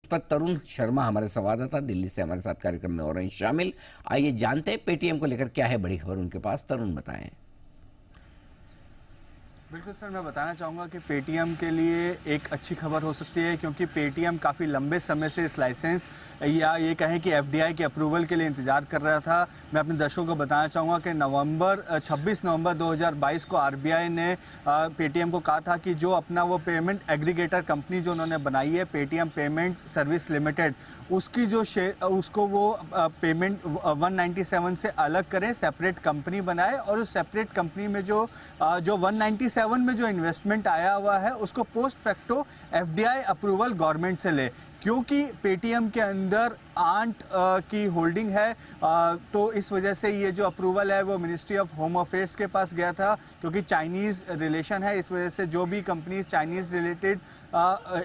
पर तरुण शर्मा हमारे संवाददाता दिल्ली से हमारे साथ कार्यक्रम में हो रहे हैं शामिल। आइए जानते हैं पेटीएम को लेकर क्या है बड़ी खबर उनके पास। तरुण बताएं। बिल्कुल सर, मैं बताना चाहूँगा कि पेटीएम के लिए एक अच्छी खबर हो सकती है, क्योंकि पेटीएम काफ़ी लंबे समय से इस लाइसेंस या ये कहें कि एफडीआई के अप्रूवल के लिए इंतज़ार कर रहा था। मैं अपने दर्शकों को बताना चाहूँगा कि 26 नवंबर 2022 को आरबीआई ने पेटीएम को कहा था कि जो अपना वो पेमेंट एग्रीगेटर कंपनी जो उन्होंने बनाई है पेटीएम पेमेंट सर्विस लिमिटेड, उसकी जो उसको वो पेमेंट 197 से अलग करें, सेपरेट कंपनी बनाए और उस सेपरेट कंपनी में जो 197 में जो इन्वेस्टमेंट आया हुआ है उसको post facto FDI approval government से ले, क्योंकि पेटीएम के अंदर आंट की होल्डिंग है। तो इस वजह से ये जो अप्रूवल है वो मिनिस्ट्री ऑफ होम अफेयर्स के पास गया था, क्योंकि चाइनीज़ रिलेशन है। इस वजह से जो भी कंपनीज चाइनीज़ रिलेटेड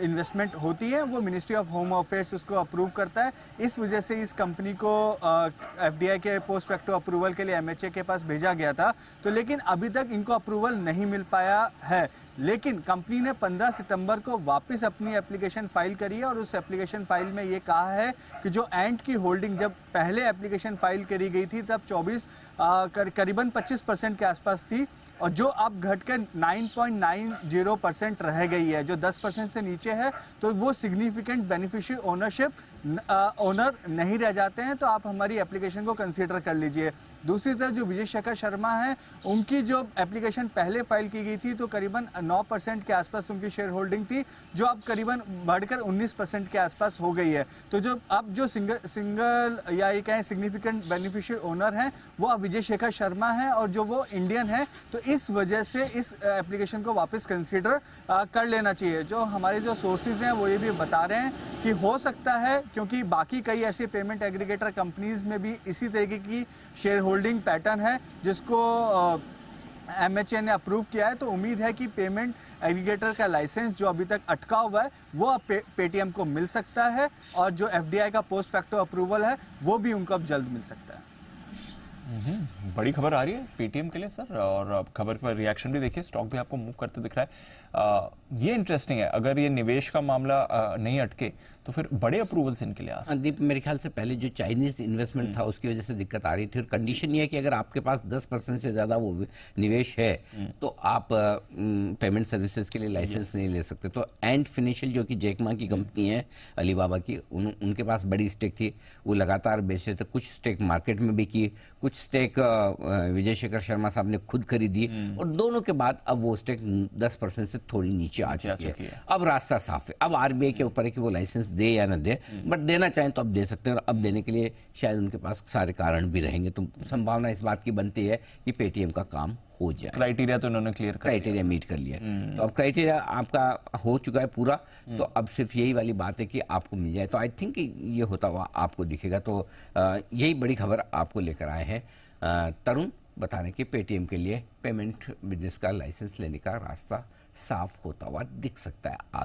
इन्वेस्टमेंट होती है वो मिनिस्ट्री ऑफ होम अफेयर्स उसको अप्रूव करता है। इस वजह से इस कंपनी को एफडीआई के पोस्ट फैक्टो अप्रूवल के लिए एमएचए के पास भेजा गया था। तो लेकिन अभी तक इनको अप्रूवल नहीं मिल पाया है, लेकिन कंपनी ने 15 सितंबर को वापस अपनी एप्लीकेशन फाइल करी है और उस एप्लीकेशन फाइल में ये कहा है कि जो एंट की होल्डिंग जब पहले एप्लीकेशन फाइल करी गई थी तब करीबन 25% के आसपास थी, और जो अब घटकर 9.90% रह गई है, जो 10% से नीचे है, तो वो सिग्निफिकेंट बेनिफिशियरी ओनर नहीं रह जाते हैं। तो आप हमारी एप्लीकेशन को कंसीडर कर लीजिए। दूसरी तरफ जो विजय शेखर शर्मा हैं, उनकी जो एप्लीकेशन पहले फाइल की गई थी तो करीबन 9% के आसपास उनकी शेयर होल्डिंग थी, जो अब करीबन बढ़कर 19% के आसपास हो गई है। तो जो अब जो सिंगल या ये कहें सिग्निफिकेंट बेनिफिशियरी ओनर हैं वो अब विजय शेखर शर्मा हैं, और जो वो इंडियन है, तो इस वजह से इस एप्लीकेशन को वापस कंसीडर कर लेना चाहिए। जो हमारे जो सोर्सेज हैं वो ये भी बता रहे हैं कि हो सकता है, क्योंकि बाकी कई ऐसे पेमेंट एग्रीगेटर कंपनीज में भी इसी तरीके की शेयर होल्डिंग पैटर्न है जिसको एमएचए ने अप्रूव किया है, तो उम्मीद है कि पेमेंट एग्रीगेटर का लाइसेंस जो अभी तक अटका हुआ है वो अब पेटीएम को मिल सकता है, और जो एफडीआई का पोस्ट फैक्टो अप्रूवल है वो भी उनको अब जल्द मिल सकता है। बड़ी खबर आ रही है पेटीएम के लिए सर, और अब खबर पर रिएक्शन भी देखिए, स्टॉक भी आपको मूव करते दिख रहा है। ये इंटरेस्टिंग है, अगर ये निवेश का मामला नहीं अटके तो फिर बड़े अप्रूवल्स इनके लिए आ सकते हैं। दीप, मेरे ख्याल से पहले जो चाइनीज इन्वेस्टमेंट था उसकी वजह से दिक्कत आ रही थी, और कंडीशन ये है कि अगर आपके पास 10% से ज़्यादा वो निवेश है तो आप पेमेंट सर्विसेज के लिए लाइसेंस नहीं ले सकते। तो एंड फिनिशियल जो कि जैक मा की कंपनी है अलीबाबा की, उनके पास बड़ी स्टेक थी, वो लगातार बेच रहे थे। कुछ स्टेक मार्केट में भी की, कुछ स्टेक विजय शेखर शर्मा साहब ने खुद खरीदी, और दोनों के बाद अब वो स्टेक 10% से थोड़ी नीचे आ चुकी है। अब रास्ता साफ है, अब आरबीआई के ऊपर है कि वो लाइसेंस दे या ना दे, बट देना चाहें तो अब दे सकते हैं, और अब देने के लिए शायद उनके पास सारे कारण भी रहेंगे। तो संभावना इस बात की बनती है कि पेटीएम का काम हो जाए। क्राइटेरिया तो उन्होंने क्राइटेरिया मीट कर लिया, तो अब क्राइटेरिया आपका हो चुका है पूरा, तो अब सिर्फ यही वाली बात है कि आपको मिल जाए। तो आई थिंक ये होता हुआ आपको दिखेगा। तो यही बड़ी खबर आपको लेकर आए हैं तरुण, बताने कि पेटीएम के लिए पेमेंट बिजनेस का लाइसेंस लेने का रास्ता साफ होता हुआ दिख सकता है आगे।